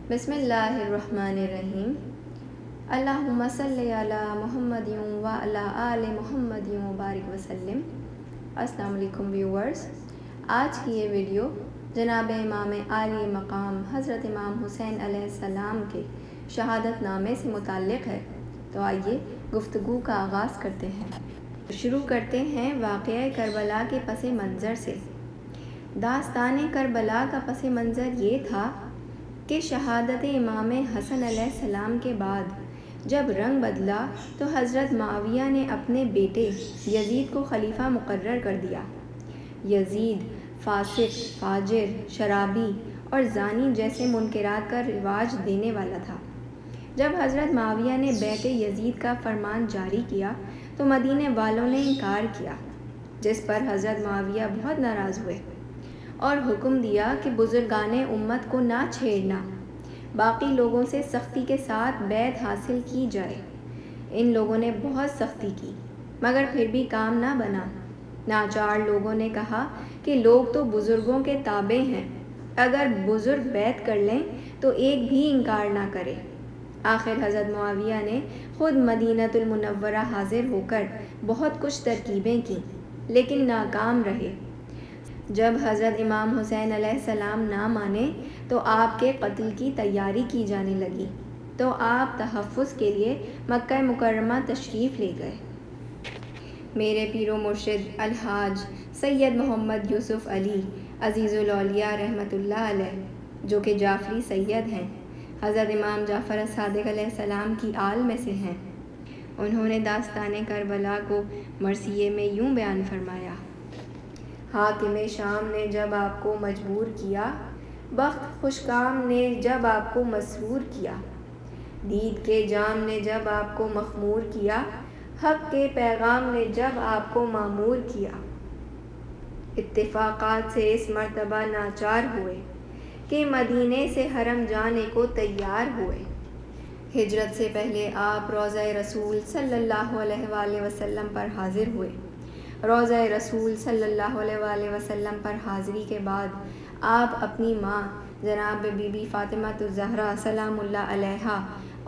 بسم اللہ الرحمن الرحیم۔ اللہم صلی علی محمد و علی آل محمد وبارک وسلم۔ السلام علیکم ویورز، آج کی یہ ویڈیو جناب امام عالی مقام حضرت امام حسین علیہ السلام کے شہادت نامے سے متعلق ہے، تو آئیے گفتگو کا آغاز کرتے ہیں۔ شروع کرتے ہیں واقعہ کربلا کے پس منظر سے۔ داستان کربلا کا پس منظر یہ تھا کہ شہادت امام حسن علیہ السلام کے بعد جب رنگ بدلا تو حضرت معاویہ نے اپنے بیٹے یزید کو خلیفہ مقرر کر دیا۔ یزید فاسق، فاجر، شرابی اور زانی جیسے منکرات کا رواج دینے والا تھا۔ جب حضرت معاویہ نے بیعت یزید کا فرمان جاری کیا تو مدینے والوں نے انکار کیا، جس پر حضرت معاویہ بہت ناراض ہوئے اور حکم دیا کہ بزرگان امت کو نہ چھیڑنا، باقی لوگوں سے سختی کے ساتھ بیعت حاصل کی جائے۔ ان لوگوں نے بہت سختی کی مگر پھر بھی کام نہ بنا۔ ناچار لوگوں نے کہا کہ لوگ تو بزرگوں کے تابع ہیں، اگر بزرگ بیعت کر لیں تو ایک بھی انکار نہ کرے۔ آخر حضرت معاویہ نے خود مدینہ المنورہ حاضر ہو کر بہت کچھ ترکیبیں کیں لیکن ناکام رہے۔ جب حضرت امام حسین علیہ السلام نہ مانے تو آپ کے قتل کی تیاری کی جانے لگی، تو آپ تحفظ کے لیے مکہ مکرمہ تشریف لے گئے۔ میرے پیر و مرشد الحاج سید محمد یوسف علی عزیز الاولیاء رحمۃ اللہ علیہ، جو کہ جعفری سید ہیں، حضرت امام جعفر الصادق علیہ السلام کی آل میں سے ہیں، انہوں نے داستان کربلا کو مرثیے میں یوں بیان فرمایا: حاکم شام نے جب آپ کو مجبور کیا، بخت خوشکام نے جب آپ کو مسرور کیا، دید کے جام نے جب آپ کو مخمور کیا، حق کے پیغام نے جب آپ کو معمور کیا، اتفاقات سے اس مرتبہ ناچار ہوئے کہ مدینے سے حرم جانے کو تیار ہوئے۔ ہجرت سے پہلے آپ روضہ رسول صلی اللہ علیہ وآلہ وسلم پر حاضر ہوئے۔ روضہ رسول صلی اللہ علیہ وآلہ وسلم پر حاضری کے بعد آپ اپنی ماں جناب بی بی فاطمہ الزہرا سلام اللہ علیہا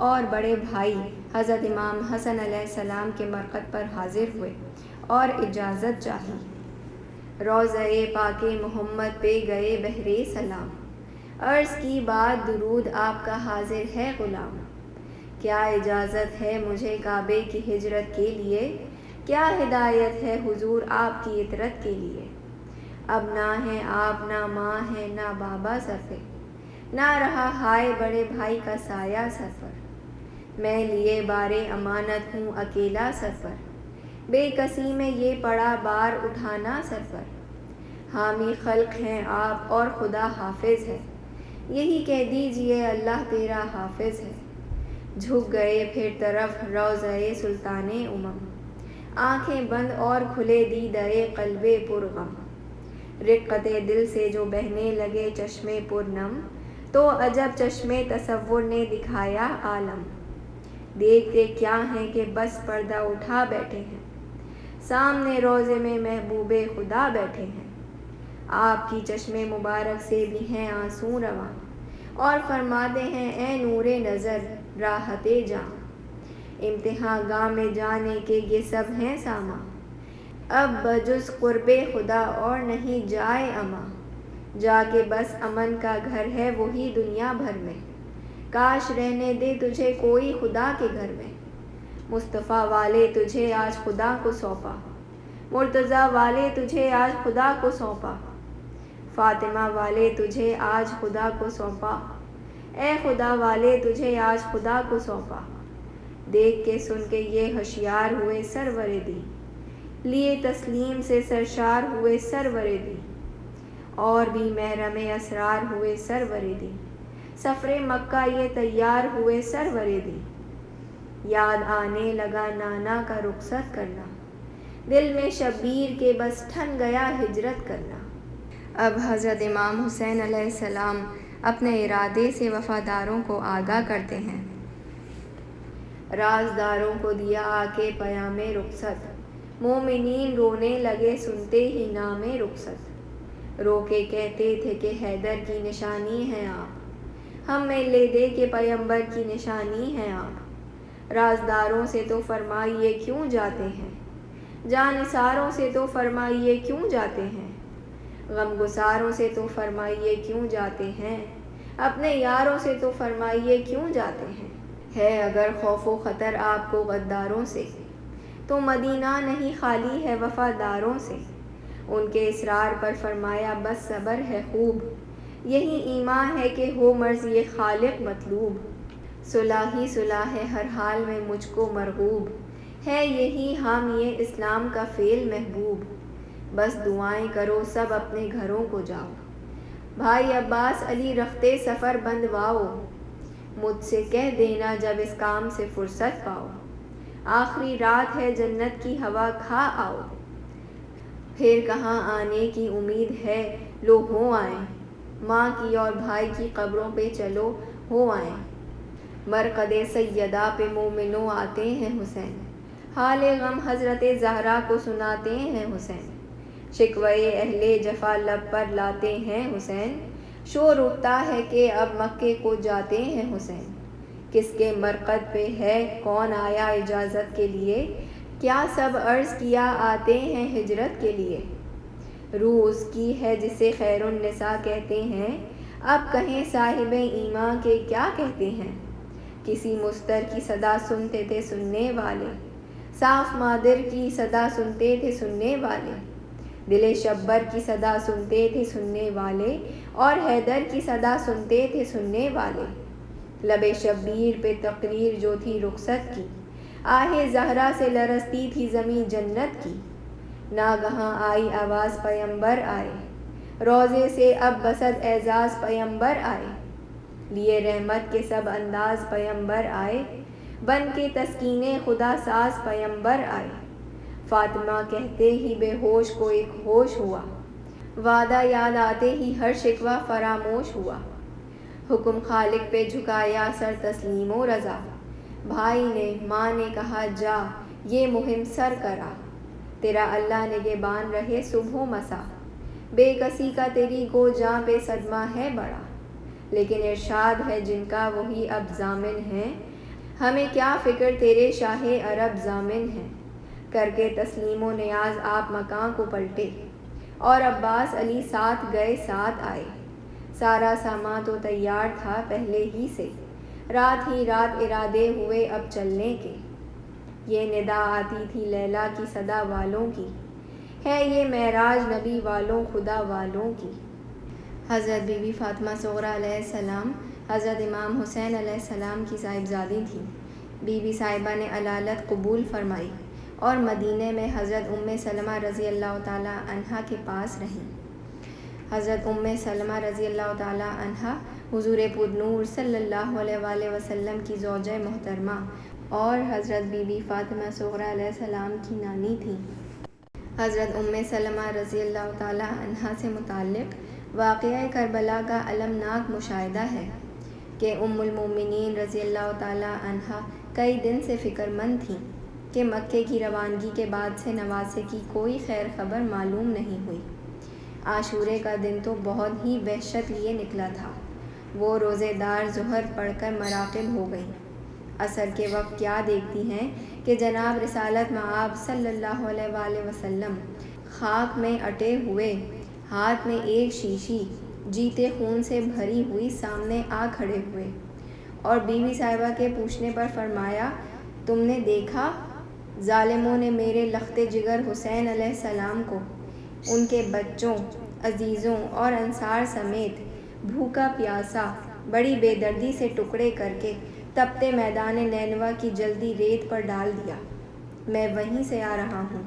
اور بڑے بھائی حضرت امام حسن علیہ السلام کے مرقد پر حاضر ہوئے اور اجازت چاہی۔ روضہ پاک محمد پہ گئے بہرے سلام، عرض کی بات درود آپ کا حاضر ہے غلام۔ کیا اجازت ہے مجھے کعبے کی ہجرت کے لیے، کیا ہدایت ہے حضور آپ کی اطرت کے لیے۔ اب نہ ہیں آپ، نہ ماں ہے، نہ بابا سر پہ، نہ رہا ہائے بڑے بھائی کا سایہ سر پر۔ میں لیے بارے امانت ہوں اکیلا سر پر، بے کسی میں یہ پڑا بار اٹھانا سر پر۔ حامی خلق ہیں آپ اور خدا حافظ ہے، یہی کہہ دیجئے اللہ تیرا حافظ ہے۔ جھک گئے پھر طرف روضہ سلطان امم، آنکھیں بند اور کھلے دیدۂ قلب پرغم۔ رقت دل سے جو بہنے لگے چشمے پرنم، تو عجب چشمے تصور نے دکھایا عالم۔ دیکھتے کیا ہیں کہ بس پردہ اٹھا بیٹھے ہیں، سامنے روضے میں محبوب خدا بیٹھے ہیں۔ آپ کی چشم مبارک سے بھی ہیں آنسو رواں، اور فرماتے ہیں اے نور نظر راحت جاں۔ امتحان گاہ میں جانے کے یہ سب ہیں ساما، اب بجز قرب خدا اور نہیں جائے امان۔ جا کے بس امن کا گھر ہے وہی دنیا بھر میں، کاش رہنے دے تجھے کوئی خدا کے گھر میں۔ مصطفیٰ والے تجھے آج خدا کو سونپا، مرتضیٰ والے تجھے آج خدا کو سونپا، فاطمہ والے تجھے آج خدا کو سونپا، اے خدا والے تجھے آج خدا کو سونپا۔ دیکھ کے سن کے یہ ہوشیار ہوئے سرور دی، لیے تسلیم سے سرشار ہوئے سرور دی، اور بھی محرم اسرار ہوئے سرور دی، سفر مکہ یہ تیار ہوئے سرور دی۔ یاد آنے لگا نانا کا رخصت کرنا، دل میں شبیر کے بس ٹھن گیا ہجرت کرنا۔ اب حضرت امام حسین علیہ السلام اپنے ارادے سے وفاداروں کو آگاہ کرتے ہیں۔ رازداروں کو دیا آ کے پیام رخصت، مومنین رونے لگے سنتے ہی نام رخصت۔ رو کے کہتے تھے کہ حیدر کی نشانی ہیں آپ، ہم میں لے دے کہ پیمبر کی نشانی ہیں آپ۔ رازداروں سے تو فرمائیے کیوں جاتے ہیں، جانثاروں سے تو فرمائیے کیوں جاتے ہیں، غم گساروں سے تو فرمائیے کیوں جاتے ہیں، اپنے یاروں سے تو فرمائیے کیوں جاتے ہیں۔ ہے اگر خوف و خطر آپ کو غداروں سے، تو مدینہ نہیں خالی ہے وفاداروں سے۔ ان کے اسرار پر فرمایا بس صبر ہے خوب، یہی ایمان ہے کہ ہو مرضی خالق مطلوب۔ صلح ہی صلح ہے ہر حال میں مجھ کو مرغوب، ہے یہی حامیِ اسلام کا فعل محبوب۔ بس دعائیں کرو سب اپنے گھروں کو جاؤ، بھائی عباس علی رختے سفر بندواؤ۔ مجھ سے کہہ دینا جب اس کام سے فرصت پاؤ، آخری رات ہے جنت کی ہوا کھا آؤ۔ پھر کہاں آنے کی امید ہے لو ہو آئیں، ماں کی اور بھائی کی قبروں پہ چلو ہو آئیں۔ مرقدِ سیدہ پہ مومنوں آتے ہیں حسین، حال غم حضرت زہرا کو سناتے ہیں حسین۔ شکوۂ اہلِ جفا لب پر لاتے ہیں حسین، شور اٹھتا ہے کہ اب مکے کو جاتے ہیں حسین۔ کس کے مرقد پہ ہے کون آیا اجازت کے لیے، کیا سب عرض کیا آتے ہیں ہجرت کے لیے۔ روح اس کی ہے جسے خیر النساء کہتے ہیں، اب کہیں صاحب ایمان کے کیا کہتے ہیں۔ کسی مستر کی صدا سنتے تھے سننے والے، صاف مادر کی صدا سنتے تھے سننے والے۔ دل شبر کی صدا سنتے تھے سننے والے، اور حیدر کی صدا سنتے تھے سننے والے۔ لب شبیر پہ تقریر جو تھی رخصت کی، آہ زہرا سے لرزتی تھی زمیں جنت کی۔ ناگہاں آئی آواز پیمبر آئے، روضے سے اب بسط اعزاز پیمبر آئے۔ لیے رحمت کے سب انداز پیمبر آئے، بن کے تسکین خدا ساز پیمبر آئے۔ فاطمہ کہتے ہی بے ہوش کو ایک ہوش ہوا، وعدہ یاد آتے ہی ہر شکوہ فراموش ہوا۔ حکم خالق پہ جھکایا سر تسلیم و رضا، بھائی نے ماں نے کہا جا یہ مہم سر کرا۔ تیرا اللہ نگہبان رہے صبح و مسا، بے کسی کا تیری گو جاں پہ صدمہ ہے بڑا۔ لیکن ارشاد ہے جن کا وہی اب ضامن ہے، ہمیں کیا فکر تیرے شاہ عرب ضامن ہے۔ کر کے تسلیم و نیاز آپ مکاں کو پلٹے، اور عباس علی ساتھ گئے ساتھ آئے۔ سارا سامان تو تیار تھا پہلے ہی سے، رات ہی رات ارادے ہوئے اب چلنے کے۔ یہ ندا آتی تھی لیلا کی صدا والوں کی، ہے یہ معراج نبی والوں خدا والوں کی۔ حضرت بی بی فاطمہ صغریٰ علیہ السلام حضرت امام حسین علیہ السلام کی صاحبزادی تھیں۔ بی بی صاحبہ نے علالت قبول فرمائی اور مدینہ میں حضرت سلمہ رضی اللہ تعالیٰ عنہا کے پاس رہیں۔ حضرت سلمہ رضی اللہ تعالیٰ عنہا حضور پرنور صلی اللہ علیہ وآلہ وسلم کی زوجہ محترمہ اور حضرت بی بی فاطمہ صغریٰ علیہ السلام کی نانی تھیں۔ حضرت سلمہ رضی اللہ تعالیٰ عنہا سے متعلق واقعہ کربلا کا المناک مشاہدہ ہے کہ ام المومنین رضی اللہ تعالیٰ عنہا کئی دن سے فکر مند تھیں کہ مکے کی روانگی کے بعد سے نواسے کی کوئی خیر خبر معلوم نہیں ہوئی۔ عاشورے کا دن تو بہت ہی وحشت لیے نکلا تھا۔ وہ روزے دار ظہر پڑھ کر مراقب ہو گئیں۔ عصر کے وقت کیا دیکھتی ہیں کہ جناب رسالت مآب صلی اللہ علیہ وآلہ وسلم خاک میں اٹے ہوئے، ہاتھ میں ایک شیشی جیتے خون سے بھری ہوئی سامنے آ کھڑے ہوئے، اور بی بی صاحبہ کے پوچھنے پر فرمایا تم نے دیکھا؟ ظالموں نے میرے لخت جگر حسین علیہ السلام کو ان کے بچوں، عزیزوں اور انصار سمیت بھوکا پیاسا بڑی بے دردی سے ٹکڑے کر کے تپتے میدان نینوا کی جلدی ریت پر ڈال دیا۔ میں وہیں سے آ رہا ہوں،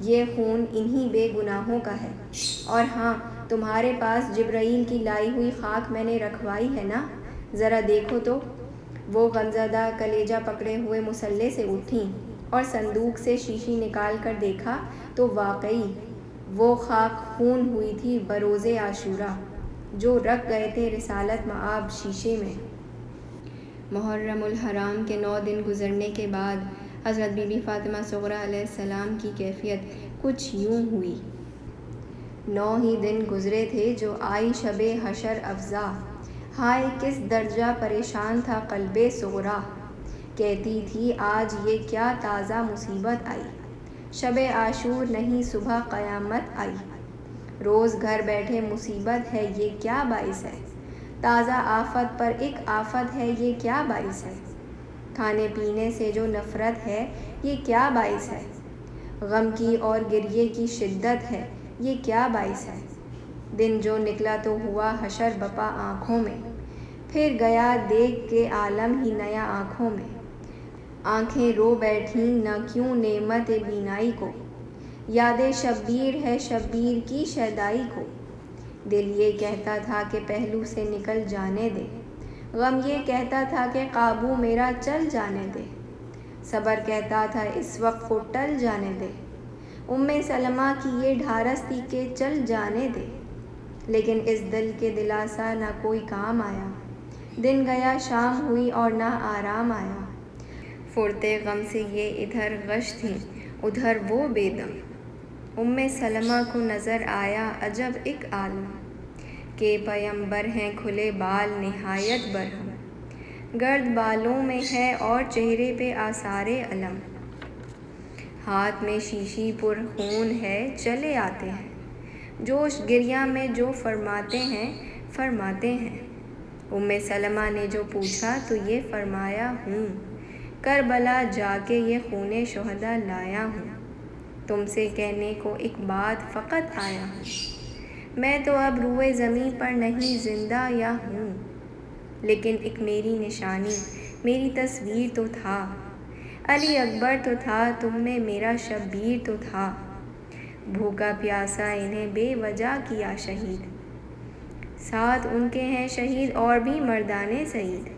یہ خون انہی بے گناہوں کا ہے، اور ہاں تمہارے پاس جبرائیل کی لائی ہوئی خاک میں نے رکھوائی ہے نا، ذرا دیکھو تو۔ وہ غمزدہ کلیجہ پکڑے ہوئے مصلے سے اٹھیں اور صندوق سے شیشی نکال کر دیکھا تو واقعی وہ خاک خون ہوئی تھی بروز عاشورہ جو رکھ گئے تھے رسالت مآب شیشے میں۔ محرم الحرام کے 9 دن گزرنے کے بعد حضرت بی بی فاطمہ صغریٰ علیہ السلام کی کیفیت کچھ یوں ہوئی۔ 9 ہی دن گزرے تھے جو آئی شب حشر افزا، ہائے کس درجہ پریشان تھا قلب صغرا، کہتی تھی آج یہ کیا تازہ مصیبت آئی، شب عاشور نہیں صبح قیامت آئی، روز گھر بیٹھے مصیبت ہے یہ کیا باعث ہے، تازہ آفت پر ایک آفت ہے یہ کیا باعث ہے، کھانے پینے سے جو نفرت ہے یہ کیا باعث ہے، غم کی اور گریے کی شدت ہے یہ کیا باعث ہے، دن جو نکلا تو ہوا حشر بپا آنکھوں میں، پھر گیا دیکھ کے عالم ہی نیا آنکھوں میں، آنکھیں رو بیٹھیں نہ کیوں نعمت بینائی کو، یاد شبیر ہے شبیر کی شیدائی کو، دل یہ کہتا تھا کہ پہلو سے نکل جانے دے، غم یہ کہتا تھا کہ قابو میرا چل جانے دے، صبر کہتا تھا اس وقت کو ٹل جانے دے، سلمہ کی یہ ڈھارس تھی کہ چل جانے دے، لیکن اس دل کے دلاسا نہ کوئی کام آیا، دن گیا شام ہوئی اور نہ آرام آیا، فرتے غم سے یہ ادھر غش تھیں ادھر وہ بے دم، سلمہ کو نظر آیا عجب ایک عالم، کہ پیمبر ہیں کھلے بال نہایت برہم، گرد بالوں میں ہے اور چہرے پہ آثار الم، ہاتھ میں شیشی پر خون ہے چلے آتے ہیں، جوش گریہ میں جو فرماتے ہیں، سلمہ نے جو پوچھا تو یہ فرمایا ہوں، کربلا جا کے یہ خون شہداء لایا ہوں، تم سے کہنے کو ایک بات فقط آیا ہوں، میں تو اب روئے زمیں پر نہیں زندہ یا ہوں، لیکن ایک میری نشانی میری تصویر تو تھا، علی اکبر تو تھا تم میں میرا شبیر تو تھا، بھوکا پیاسا انہیں بے وجہ کیا شہید، ساتھ ان کے ہیں شہید اور بھی مردان سعید،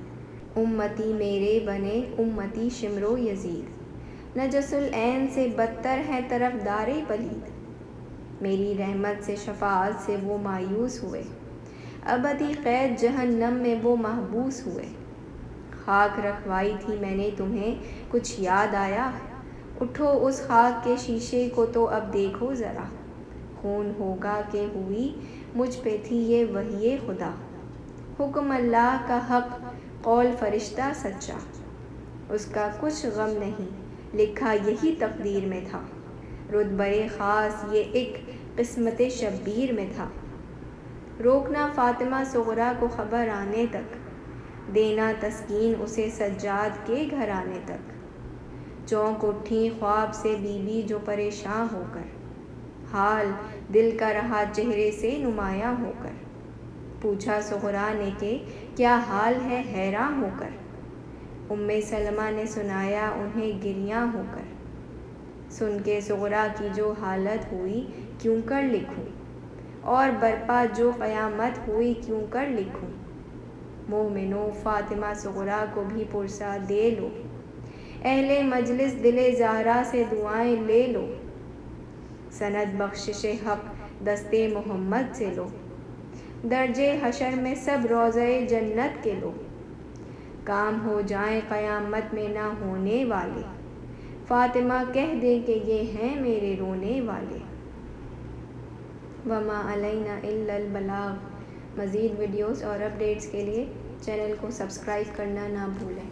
امتی میرے بنے امتی شمر و یزید، نجس العین سے بدتر ہے طرفدار پلید، میری رحمت سے شفاعت سے وہ مایوس ہوئے، ابدی قید جہنم میں وہ محبوس ہوئے، خاک رکھوائی تھی میں نے تمہیں کچھ یاد آیا، اٹھو اس خاک کے شیشے کو تو اب دیکھو ذرا، خون ہوگا کہ ہوئی مجھ پہ تھی یہ وحی خدا، حکم اللہ کا حق قول فرشتہ سچا، اس کا کچھ غم نہیں لکھا یہی تقدیر میں تھا، رتبہ خاص یہ ایک قسمت شبیر میں تھا، روکنا فاطمہ صغرا کو خبر آنے تک، دینا تسکین اسے سجاد کے گھر آنے تک، چونک اٹھی خواب سے بی بی جو پریشاں ہو کر، حال دل کا رہا چہرے سے نمایاں ہو کر، پوچھا صغرا نے کہ کیا حال ہے حیراں ہو کر، سلمہ نے سنایا انہیں گریاں ہو کر، سن کے صغرا کی جو حالت ہوئی کیوں کر لکھوں، اور برپا جو قیامت ہوئی کیوں کر لکھوں، مومنو فاطمہ صغرا کو بھی پرسا دے لو، اہل مجلس دل زہرا سے دعائیں لے لو، سند بخشش حق دست محمد سے لو، درجے حشر میں سب روضہ جنت کے لو، کام ہو جائیں قیامت میں نہ ہونے والے، فاطمہ کہہ دے کہ یہ ہیں میرے رونے والے، وما علینا الا البلاغ، مزید ویڈیوز اور اپڈیٹس کے لیے چینل کو سبسکرائب کرنا نہ بھولیں۔